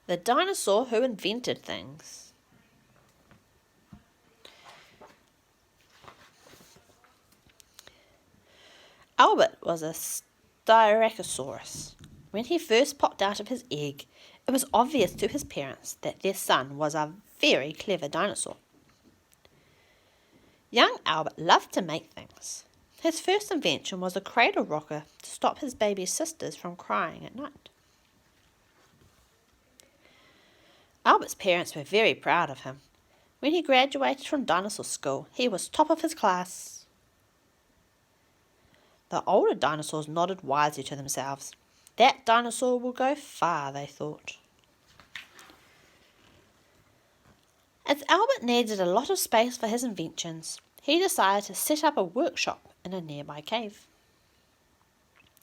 The dinosaur who invented things. Albert was a styracosaurus. When he first popped out of his egg, it was obvious to his parents that their son was a very clever dinosaur. Young Albert loved to make things. His first invention was a cradle rocker to stop his baby sisters from crying at night. Albert's parents were very proud of him. When he graduated from dinosaur school, he was top of his class. The older dinosaurs nodded wisely to themselves. That dinosaur will go far, they thought. As Albert needed a lot of space for his inventions, he decided to set up a workshop in a nearby cave.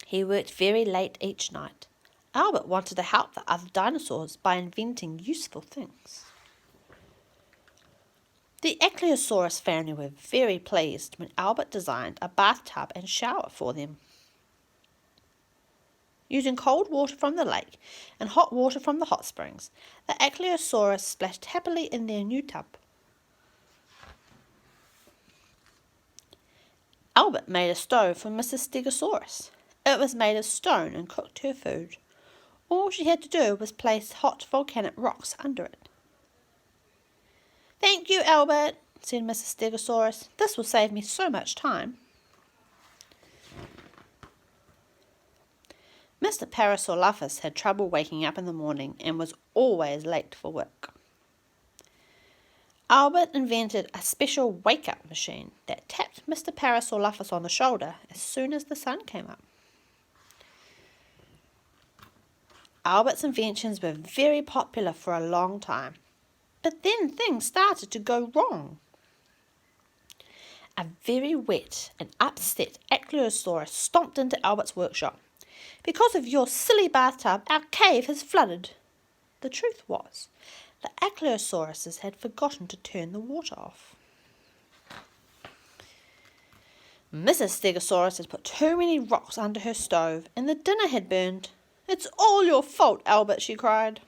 He worked very late each night. Albert wanted to help the other dinosaurs by inventing useful things. The Ankylosaurus family were very pleased when Albert designed a bathtub and shower for them. Using cold water from the lake and hot water from the hot springs, the Ankylosaurus splashed happily in their new tub. Albert made a stove for Mrs. Stegosaurus. It was made of stone and cooked her food. All she had to do was place hot volcanic rocks under it. "Thank you, Albert," said Mrs. Stegosaurus. "This will save me so much time." Mr. Parasaurolophus had trouble waking up in the morning and was always late for work. Albert invented a special wake-up machine that tapped Mr. Parasaurolophus on the shoulder as soon as the sun came up. Albert's inventions were very popular for a long time, but then things started to go wrong. A very wet and upset Ankylosaurus stomped into Albert's workshop. "Because of your silly bathtub, our cave has flooded." The truth was, the Ankylosauruses had forgotten to turn the water off. Mrs. Stegosaurus had put too many rocks under her stove, and the dinner had burned. "It's all your fault, Albert," she cried.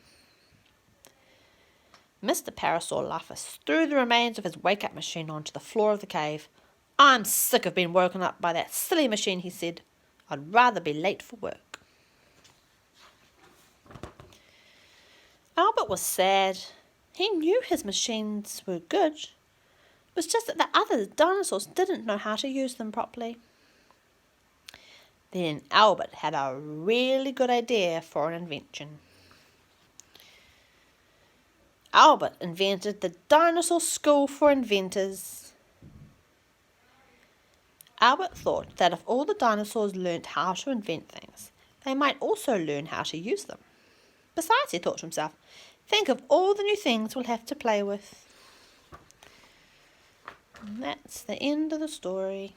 Mr. Parasaurolophus threw the remains of his wake-up machine onto the floor of the cave. "I'm sick of being woken up by that silly machine," he said. "I'd rather be late for work." Albert was sad. He knew his machines were good. It was just that the other dinosaurs didn't know how to use them properly. Then Albert had a really good idea for an invention. Albert invented the Dinosaur School for Inventors. Albert thought that if all the dinosaurs learnt how to invent things, they might also learn how to use them. Besides, he thought to himself, think of all the new things we'll have to play with. And that's the end of the story.